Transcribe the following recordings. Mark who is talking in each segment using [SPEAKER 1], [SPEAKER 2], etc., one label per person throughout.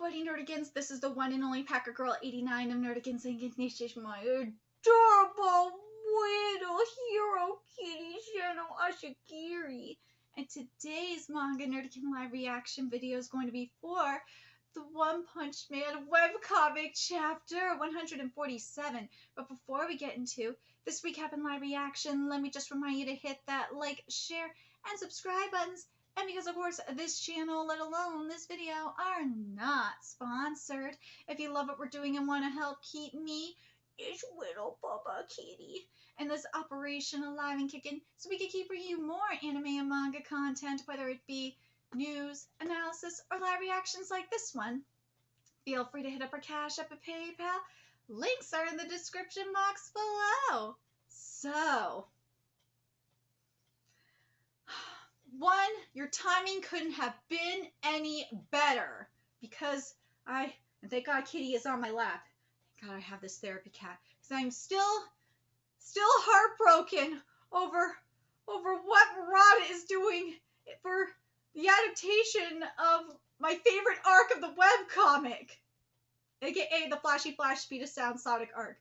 [SPEAKER 1] buddy Nerdigans. This is the one and only Packer Girl 89 of Nerdigans, and this is my adorable little hero kitty channel, Ashigiri. And today's manga Nerdigan live reaction video is going to be for the One Punch Man webcomic chapter 147. But before we get into this recap and live reaction, let me just remind you to hit that like, share, and subscribe buttons. And because, of course, this channel, let alone this video, are not sponsored. If you love what we're doing and want to help keep me, it's little Bubba Kitty, and this operation alive and kicking, so we can keep bringing you more anime and manga content, whether it be news, analysis, or live reactions like this one. Feel free to hit up our Cash App and PayPal. Links are in the description box below. So, one, your timing couldn't have been any better, because and thank God Kitty is on my lap. Thank God I have this therapy cat, because I'm still heartbroken over what Murata is doing for the adaptation of my favorite arc of the webcomic, aka the Flashy Flash Speed of Sound Sonic arc.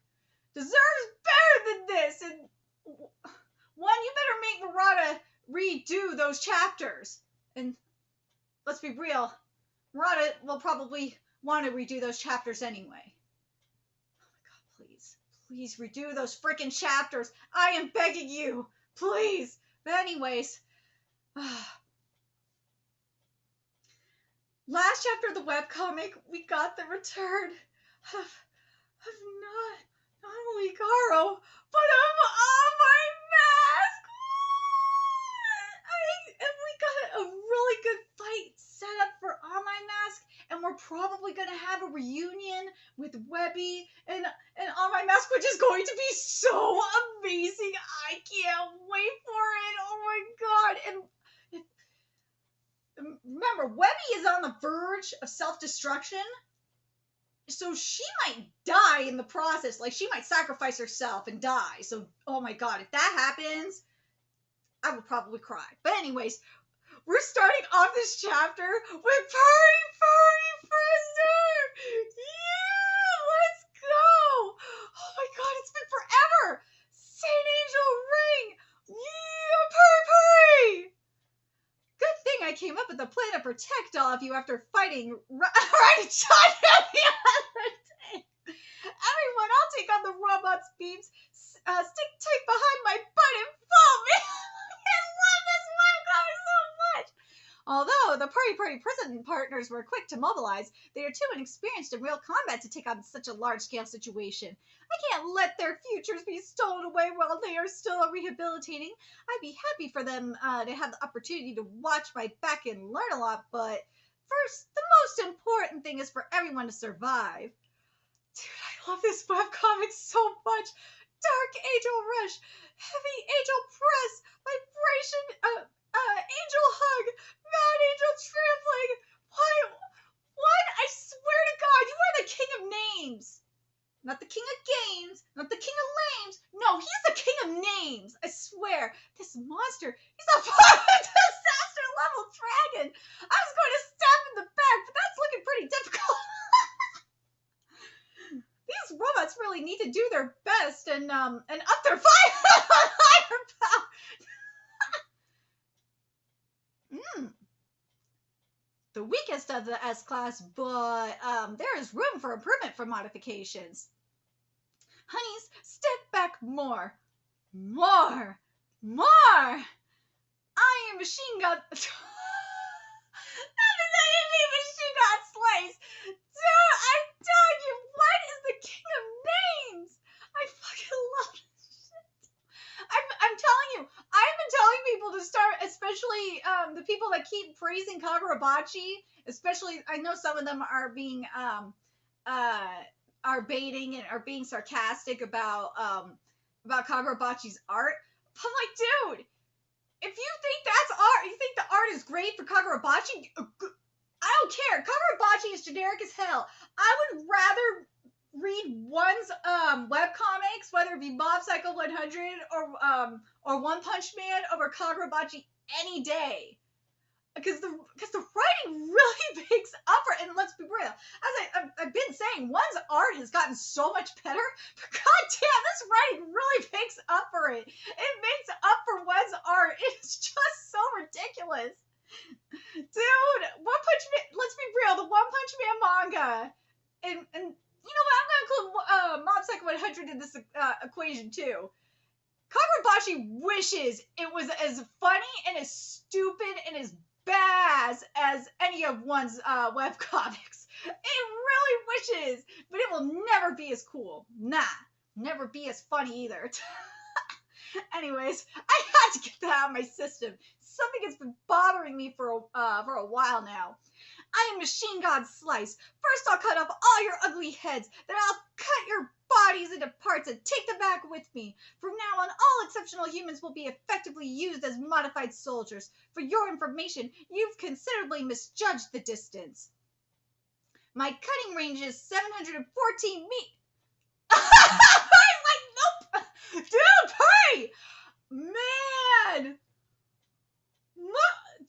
[SPEAKER 1] Deserves better than this, and one, you better make Murata redo those chapters. And let's be real, Murata will probably want to redo those chapters anyway. Oh my God, please redo those freaking chapters. I am begging you, please. But anyways, last chapter of the webcomic, we got the return of not only Garo, but of All My Mask. And we got a really good fight set up for All My Mask, and we're probably gonna have a reunion with Webby and All My Mask, which is going to be so amazing. I can't wait for it. Oh my God. And remember, Webby is on the verge of self-destruction, so she might die in the process. Like, she might sacrifice herself and die. So, oh my God, if that happens, I would probably cry. But anyways, we're starting off this chapter with Furry Prisoner! Yeah, let's go! Oh my God, it's been forever! Saint Angel Ring! Yeah, Purry! Good thing I came up with a plan to protect all of you after fighting Right-chan the other day. Everyone, I'll take on the robot's beams, stick tight behind my butt and fall me. I love this webcomic so much. Although the Party prison partners were quick to mobilize, they are too inexperienced in real combat to take on such a large-scale situation. I can't let their futures be stolen away while they are still rehabilitating. I'd be happy for them to have the opportunity to watch my back and learn a lot, but first, the most important thing is for everyone to survive. Dude, I love this webcomic so much. Dark Angel Rush, Heavy Angel Press, Vibration, Angel Hug, Mad Angel Trampling. What? I swear to God, you are the king of names. Not the king of games, not the king of lames. No, he's the king of names. I swear. This monster, he's a disaster level dragon. I was going to stab him in the back, but that's looking pretty difficult. These robots really need to do their best and up their firepower. The weakest of the S-Class, but there is room for improvement for modifications. Honeys, step back more. I am Machine Gun... That is Machine Gun Slays. Dude, I'm telling you, what is the king of names? I fucking love this shit. I'm telling you, I've been telling people to start, especially the people that keep praising Kagurabachi, especially, I know some of them are being, are baiting and are being sarcastic about Kagurabachi's art. But I'm like, dude, if you think that's art, you think the art is great for Kagurabachi, I don't care. Kagurabachi is generic as hell. I would rather read one's webcomics, whether it be Mob Psycho 100 or One Punch Man, over Kagurabachi any day. Because the writing really makes up for it. And let's be real, dang, one's art has gotten so much better. But god damn, this writing really makes up for it. It makes up for one's art. It's just so ridiculous. Dude, One Punch Man, let's be real, the One Punch Man manga, and you know what, I'm going to include Mob Psycho 100 in this equation too. Kagurabashi wishes it was as funny and as stupid and as bad as any of one's webcomics. It really wishes, but it will never be as cool. Nah, never be as funny either. Anyways, I had to get that out of my system. Something has been bothering me for a while now. I am Machine God Slice. First I'll cut off all your ugly heads, then I'll cut your bodies into parts and take them back with me. From now on, all exceptional humans will be effectively used as modified soldiers. For your information, you've considerably misjudged the distance. My cutting range is 714 meters. I'm like, nope. Dude, hurry! Man!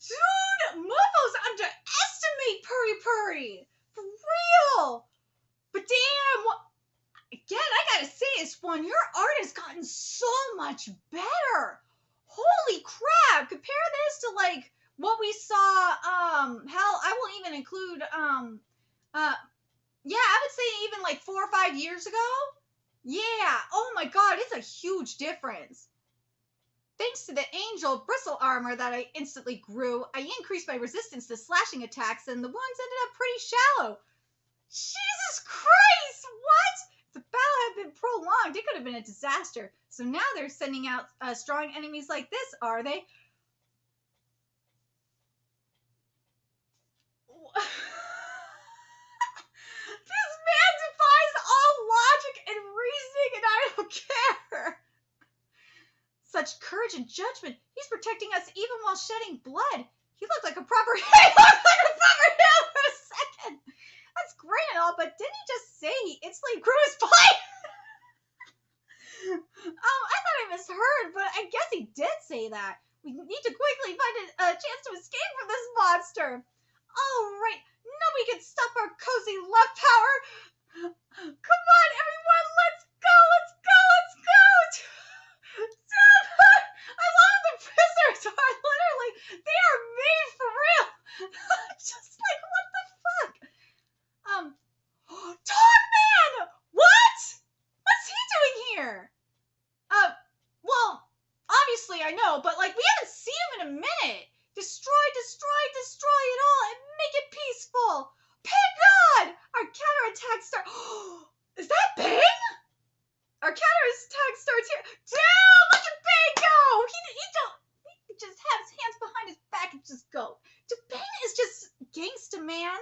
[SPEAKER 1] Dude, Mofo's underestimate Purry Purry. For real. But damn, again, I gotta say this one, your art has gotten so much better. Holy crap. Compare this to like what we saw, hell, I will even include, yeah, I would say even like 4 or 5 years ago. Yeah, oh my god, it's a huge difference. Thanks to the angel bristle armor that I instantly grew, I increased my resistance to slashing attacks, and the wounds ended up pretty shallow. Jesus Christ, what? If the battle had been prolonged, it could have been a disaster. So now they're sending out strong enemies like this, are they? This man defies all logic and reasoning, and I don't care. Such courage and judgment. He's protecting us even while shedding blood. He looked like a proper hero for a second. That's great and all, but didn't he just say he instantly grew his spine? I thought I misheard, but I guess he did say that. We need to quickly find a chance to escape from this monster. All right, nobody can stop our cozy love power. Come on, everyone, let's go, let's go, let's go. I love the prisoners are literally, they are made for real. Just like, what the fuck? Dogman! What? What's he doing here? Well, obviously I know, but like, we haven't seen him in a minute. Destroy, destroy, destroy it all and make it peaceful. Thank God! Our counterattack starts. Is that Bang? Our counterattack starts here. Damn! Look at Bang go! He just have his hands behind his back and just go. Bang is just gangsta, man.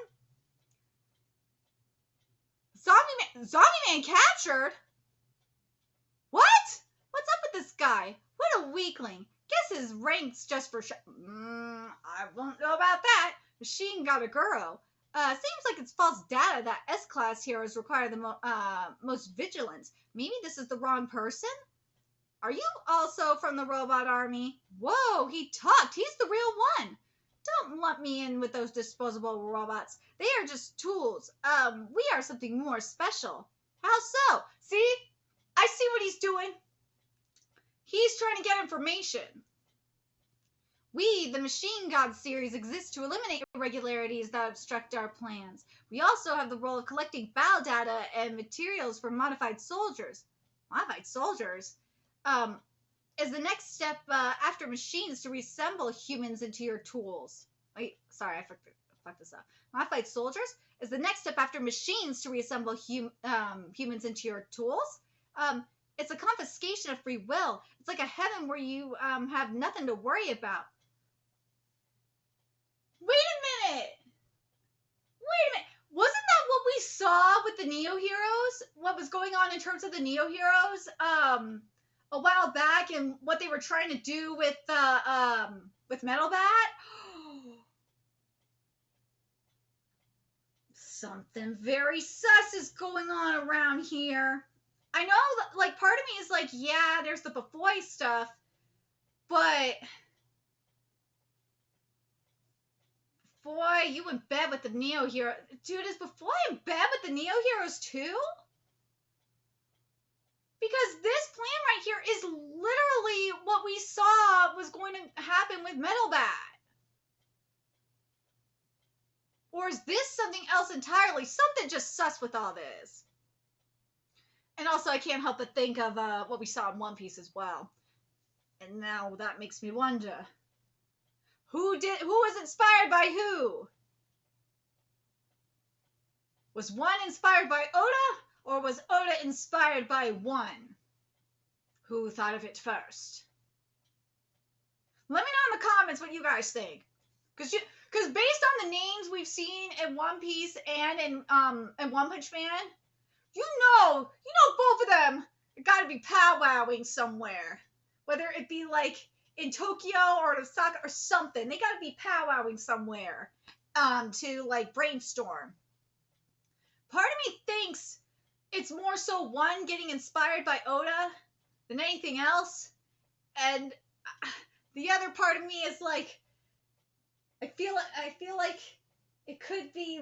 [SPEAKER 1] Zombie man captured? What? What's up with this guy? What a weakling. Guess his rank's just for I won't know about that. Machine got a girl. Seems like it's false data that S-class heroes require the most vigilance. Maybe this is the wrong person? Are you also from the robot army? Whoa, he talked. He's the real one. Don't lump me in with those disposable robots. They are just tools. We are something more special. How so? See? I see what he's doing. He's trying to get information. We, the Machine God series, exist to eliminate irregularities that obstruct our plans. We also have the role of collecting battle data and materials for modified soldiers. Modified soldiers? Is the next step after machines to reassemble humans into your tools. Wait, sorry, I fucked this up. Modified soldiers is the next step after machines to reassemble humans into your tools. It's a confiscation of free will. It's like a heaven where you have nothing to worry about. Wait a minute! Wasn't that what we saw with the Neo Heroes? What was going on in terms of the Neo Heroes a while back, and what they were trying to do with Metal Bat? Something very sus is going on around here. I know that, like, part of me is like, yeah, there's the Bafoy stuff, but Boy, you in bed with the Neo Hero. Dude, is Before in bed with the Neo Heroes too? Because this plan right here is literally what we saw was going to happen with Metal Bat. Or is this something else entirely? Something just sus with all this. And also, I can't help but think of what we saw in One Piece as well. And now that makes me wonder. Who was inspired by who? Was one inspired by Oda? Or was Oda inspired by one? Who thought of it first? Let me know in the comments what you guys think. Because based on the names we've seen in One Piece and in One Punch Man, you know both of them got to be powwowing somewhere. Whether it be like in Tokyo or Osaka or something, they got to be powwowing somewhere to like brainstorm. Part of me thinks it's more so one getting inspired by Oda than anything else, and the other part of me is like, I feel like it could be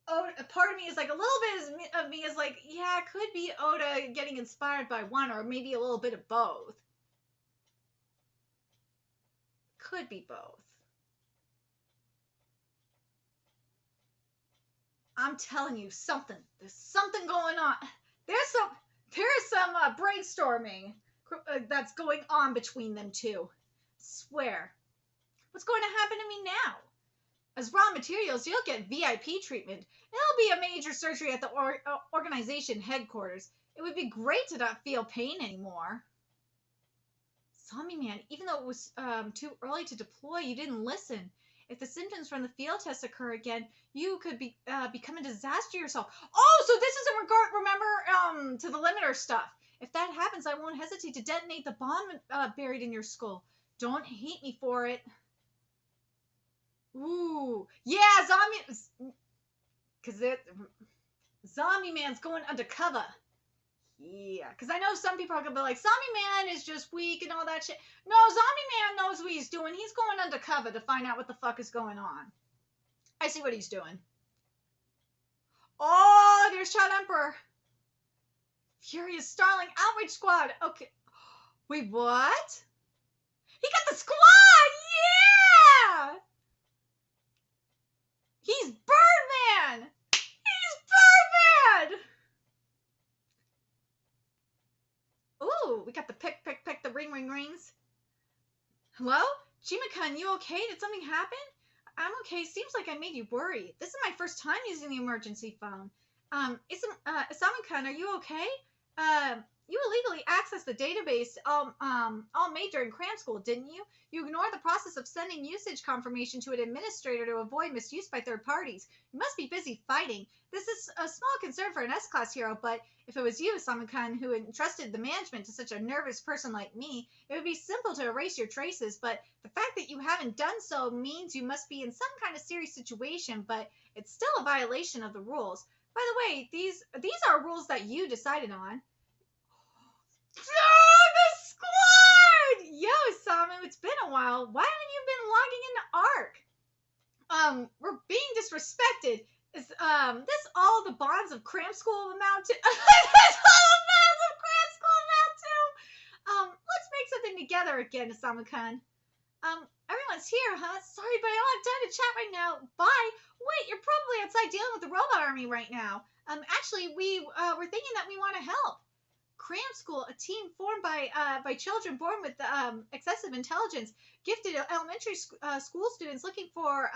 [SPEAKER 1] Oda. Part of me is like, a little bit of me is like, yeah, it could be Oda getting inspired by one, or maybe a little bit of both. Could be both. I'm telling you, there's something going on. There's some brainstorming that's going on between them two. Swear. What's going to happen to me now? As raw materials, you'll get VIP treatment. It'll be a major surgery at the organization headquarters. It would be great to not feel pain anymore. Zombie Man, even though it was too early to deploy, you didn't listen. If the symptoms from the field test occur again, you could become a disaster to yourself. Oh, so this is in regard, remember, to the limiter stuff. If that happens, I won't hesitate to detonate the bomb buried in your skull. Don't hate me for it. Ooh, yeah, Zombie Man's going undercover. Yeah, because I know some people are going to be like, Zombie Man is just weak and all that shit. No, Zombie Man knows what he's doing. He's going undercover to find out what the fuck is going on. I see what he's doing. Oh, there's Child Emperor. Furious Starling Outrage Squad. Okay. Wait, what? He got the squad! Yeah! He's Birdman! He's Birdman! Ooh, we got the pick, the ring, rings. Hello? Jima-kun, you okay? Did something happen? I'm okay. Seems like I made you worry. This is my first time using the emergency phone. Isamu-kun, are you okay? You illegally accessed the database all made during cram school, didn't you? You ignored the process of sending usage confirmation to an administrator to avoid misuse by third parties. You must be busy fighting. This is a small concern for an S-class hero, but if it was you, Isamu-kun, who entrusted the management to such a nervous person like me, it would be simple to erase your traces, but the fact that you haven't done so means you must be in some kind of serious situation, but it's still a violation of the rules. By the way, these are rules that you decided on. Oh, the squad! Yo, Samu, it's been a while. Why haven't you been logging into ARC? We're being disrespected. Is this all the bonds of cram school amount to? That's all the bonds of cram school amount to. Let's make something together again, Isamu-kun. Everyone's here, huh? Sorry, but I don't have time to chat right now. Bye. Wait, you're probably outside dealing with the robot army right now. Actually, we were thinking that we want to help. Cram School, a team formed by children born with excessive intelligence, gifted elementary school students looking for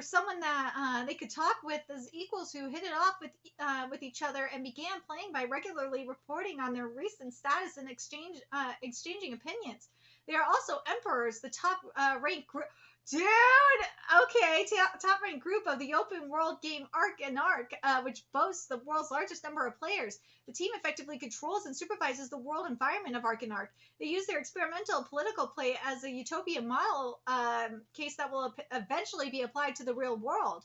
[SPEAKER 1] someone that they could talk with as equals who hit it off with each other and began playing by regularly reporting on their recent status and exchanging opinions. They are also emperors, the top ranked group. Dude, okay, top-ranked group of the open world game Arc, which boasts the world's largest number of players. The team effectively controls and supervises the world environment of Arc. They use their experimental political play as a utopia model case that will eventually be applied to the real world.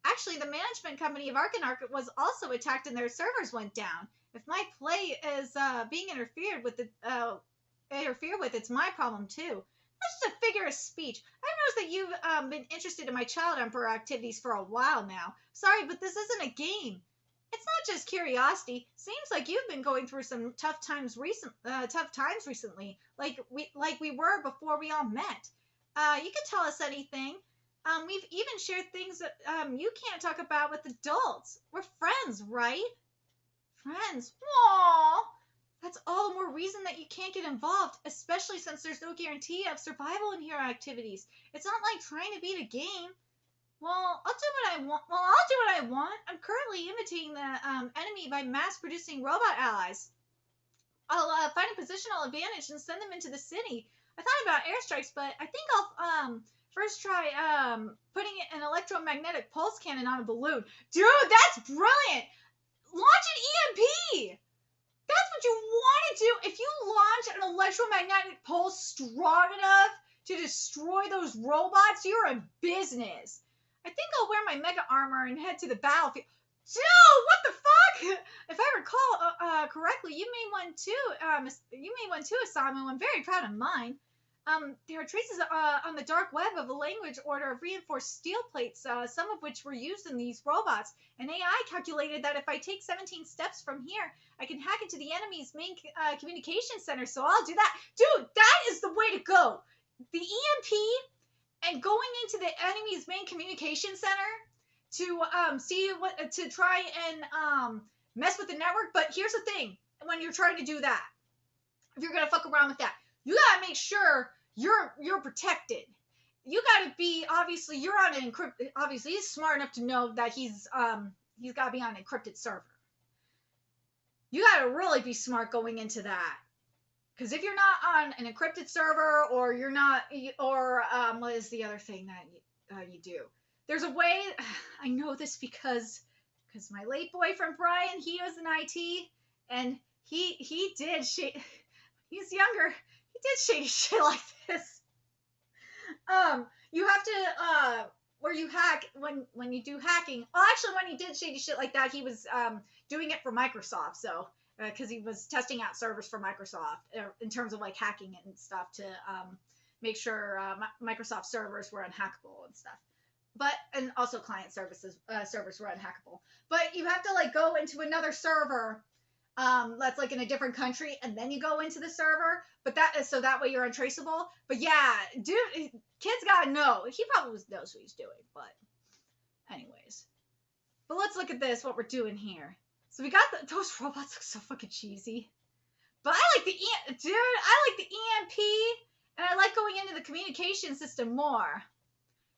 [SPEAKER 1] Actually, the management company of Arc was also attacked and their servers went down. If my play is being interfered with, it's my problem too. That's just a figure of speech. I noticed that you've been interested in my child emperor activities for a while now. Sorry, but this isn't a game. It's not just curiosity. Seems like you've been going through some tough times recently, like we were before we all met. You can tell us anything. We've even shared things that you can't talk about with adults. We're friends, right? Friends. Aww. That's all the more reason that you can't get involved, especially since there's no guarantee of survival in hero activities. It's not like trying to beat a game. Well, I'll do what I want. I'm currently imitating the enemy by mass producing robot allies. I'll find a positional advantage and send them into the city. I thought about airstrikes, but I think I'll first try putting an electromagnetic pulse cannon on a balloon. Dude, that's brilliant! Launch an EMP! That's what you want to do. If you launch an electromagnetic pulse strong enough to destroy those robots, you're in business. I think I'll wear my mega armor and head to the battlefield. Dude, what the fuck? If I recall correctly, you made one too, Osamu. I'm very proud of mine. There are traces on the dark web of a language order of reinforced steel plates, some of which were used in these robots. An AI calculated that if I take 17 steps from here, I can hack into the enemy's main communication center, so I'll do that. Dude, that is the way to go. The EMP and going into the enemy's main communication center to try and mess with the network. But here's the thing: when you're trying to do that, if you're gonna fuck around with that, you gotta make sure you're protected. You gotta be you're on an encrypted. Obviously, he's smart enough to know that he's gotta be on an encrypted server. You gotta really be smart going into that. Because if you're not on an encrypted server, or you're not, or what is the other thing that you do? There's a way. I know this because my late boyfriend Brian, he was in IT, and he did shady. He's younger. He did shady shit like this. You have to where you hack when you do hacking. Well, actually, when he did shady shit like that, he was doing it for Microsoft. So. Because he was testing out servers for Microsoft in terms of like hacking it and stuff to make sure Microsoft servers were unhackable and stuff. And also client servers were unhackable. But you have to like go into another server that's like in a different country, and then you go into the server. But that way you're untraceable. But yeah, dude, kids gotta know. He probably knows what he's doing. But anyways, but let's look at this. What we're doing here. So we got those robots look so fucking cheesy. But I like the EMP, and I like going into the communication system more.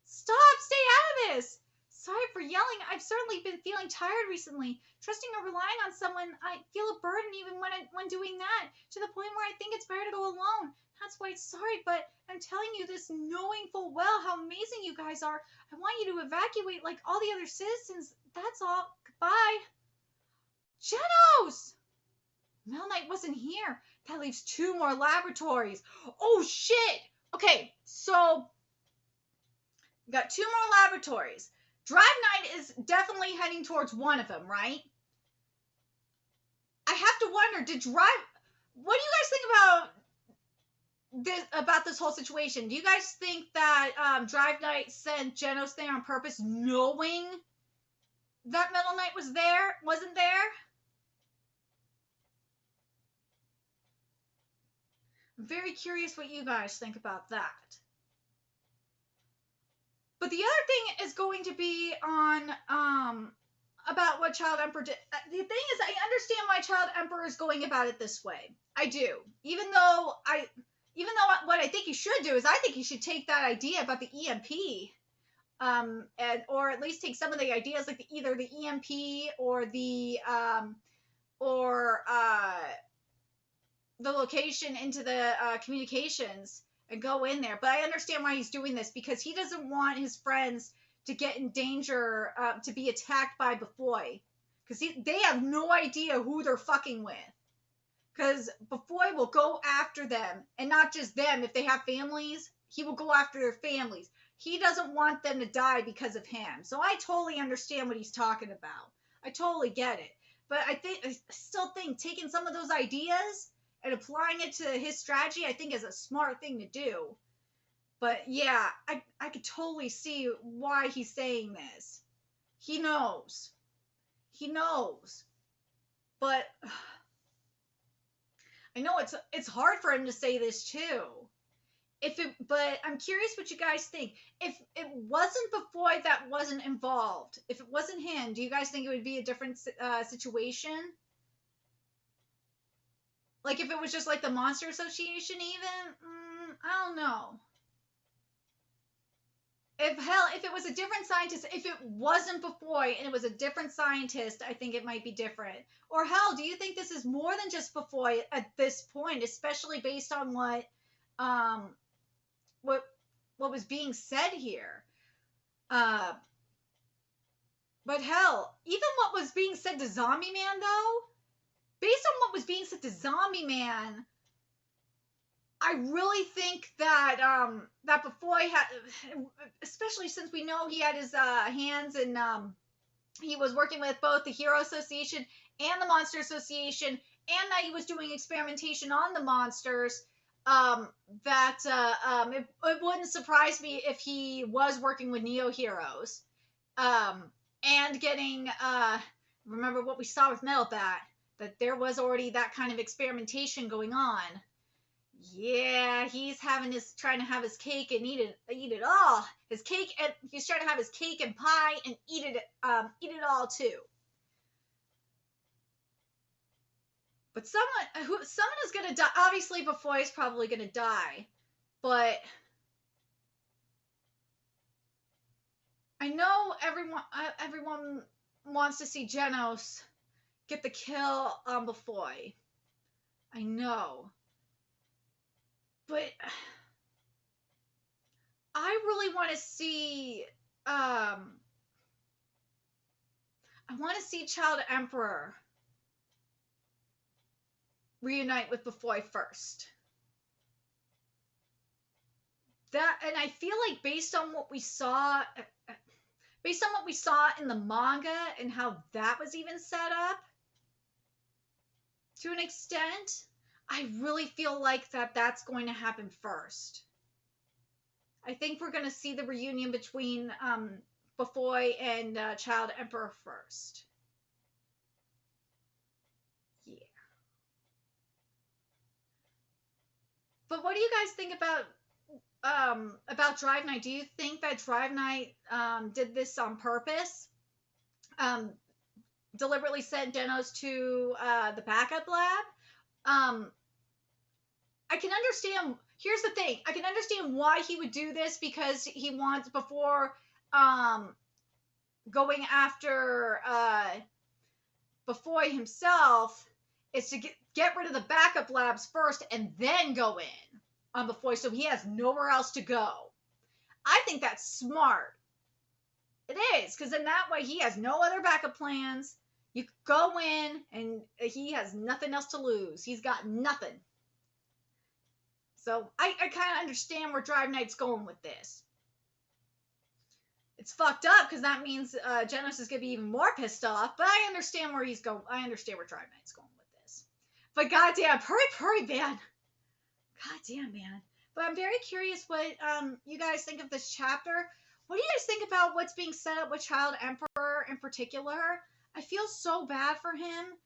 [SPEAKER 1] Stop, stay out of this. Sorry for yelling. I've certainly been feeling tired recently. Trusting or relying on someone, I feel a burden even when doing that, to the point where I think it's better to go alone. That's why it's sorry, but I'm telling you this knowing full well how amazing you guys are. I want you to evacuate like all the other citizens. That's all. Goodbye. Genos! Mel Knight wasn't here. That leaves 2 more laboratories. Oh, shit! Okay, so we got 2 more laboratories. Drive Knight is definitely heading towards one of them, right? I have to wonder, what do you guys think about this whole situation? Do you guys think that Drive Knight sent Genos there on purpose, knowing that Metal Knight wasn't there? I'm very curious what you guys think about that. But the other thing is going to be on about what Child Emperor did. The thing is, I understand why Child Emperor is going about it this way. I do. Even though what I think he should do is I think he should take that idea about the EMP, or at least take some of the ideas like either the EMP or the location into the communications and go in there. But I understand why he's doing this, because he doesn't want his friends to get in danger, to be attacked by Befoy, because they have no idea who they're fucking with. Because Befoy will go after them, and not just them. If they have families, he will go after their families. He doesn't want them to die because of him. So I totally understand what he's talking about. I totally get it. But I still think taking some of those ideas and applying it to his strategy, I think, is a smart thing to do. But yeah, I could totally see why he's saying this. He knows. He knows. But I know it's hard for him to say this too. But I'm curious what you guys think. If it wasn't Befoy that wasn't involved, if it wasn't him, do you guys think it would be a different situation? Like if it was just like the Monster Association, even I don't know. If it was a different scientist, if it wasn't Befoy and it was a different scientist, I think it might be different. Or hell, do you think this is more than just Befoy at this point, especially based on um what what was being said here? Uh, but hell, even what was being said to Zombie Man though, based on what was being said to Zombie Man, I really think that that Befoy had, especially since we know he had his hands and he was working with both the Hero Association and the Monster Association, and that he was doing experimentation on the monsters. It wouldn't surprise me if he was working with Neo Heroes, and getting remember what we saw with Metal Bat, that there was already that kind of experimentation going on. Yeah, trying to have his cake and eat it all. His cake, and he's trying to have his cake and pie and eat it all too. But someone is gonna die. Obviously, Befoy's probably gonna die, but I know everyone wants to see Genos get the kill on Befoy. I know. But I really want to see I want to see Child Emperor reunite with Befoy first. And I feel like based on what we saw in the manga and how that was even set up to an extent, I really feel like that's going to happen first. I think we're going to see the reunion between Befoy and Child Emperor first. Yeah. But what do you guys think about Drive Night? Do you think that Drive Night did this on purpose? Deliberately sent Genos to the backup lab? I can understand. Here's the thing. I can understand why he would do this, because he wants, before going after Befoy himself, is to get rid of the backup labs first and then go in on Befoy, so he has nowhere else to go. I think that's smart. It is, because in that way he has no other backup plans. You go in and he has nothing else to lose. He's got nothing. So I kind of understand where Drive Night's going with this. It's fucked up because that means Genos is gonna be even more pissed off. But I understand where he's going. I understand where Drive Night's going with this. But goddamn, hurry, man. Goddamn, man. But I'm very curious what you guys think of this chapter. What do you guys think about what's being set up with Child Emperor in particular? I feel so bad for him.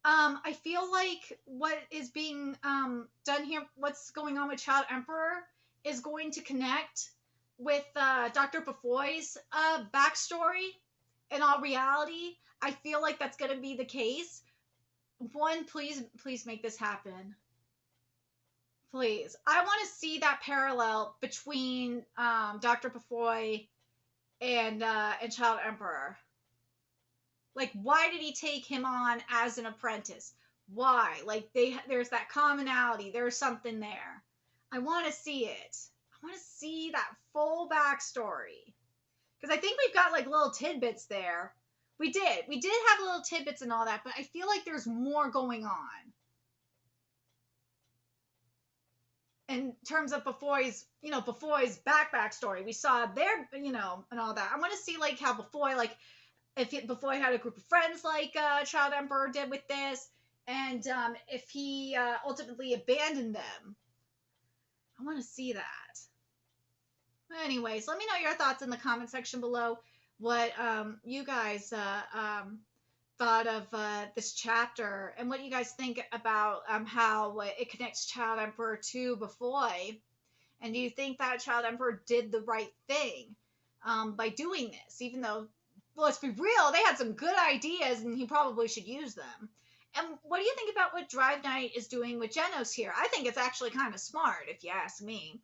[SPEAKER 1] I feel like what is being done here, what's going on with Child Emperor, is going to connect with Dr. Befoy's backstory. In all reality, I feel like that's going to be the case. One, please make this happen. Please. I want to see that parallel between Dr. Befoy and Child Emperor. Like, why did he take him on as an apprentice? Why? Like, there's that commonality. There's something there. I want to see it. I want to see that full backstory. Because I think we've got, like, little tidbits there. We did have little tidbits and all that, but I feel like there's more going on. In terms of Befoy's backstory. We saw there, and all that. I want to see, like, how Befoy, like, if Befoy had a group of friends like Child Emperor did with this, and if he ultimately abandoned them. I want to see that. Anyways, let me know your thoughts in the comment section below. What you guys thought of this chapter, and what you guys think about how it connects Child Emperor to Bufoy. And do you think that Child Emperor did the right thing by doing this? Even though, let's be real, they had some good ideas and he probably should use them. And what do you think about what Drive Knight is doing with Genos here? I think it's actually kind of smart, if you ask me.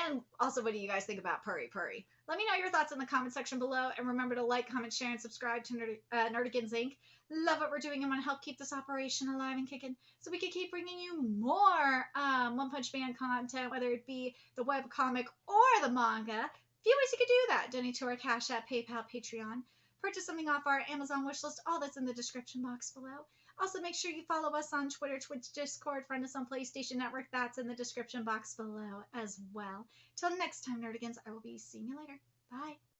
[SPEAKER 1] And also, what do you guys think about Purry Purry? Let me know your thoughts in the comment section below. And remember to like, comment, share, and subscribe to Nerdigans Inc. Love what we're doing and want to help keep this operation alive and kicking so we can keep bringing you more One Punch Man content, whether it be the webcomic or the manga. A few ways you could do that. Donate to our Cash App, PayPal, Patreon. Purchase something off our Amazon wishlist. All that's in the description box below. Also, make sure you follow us on Twitter, Twitch, Discord, friend us on PlayStation Network. That's in the description box below as well. Till next time, Nerdigans, I will be seeing you later. Bye.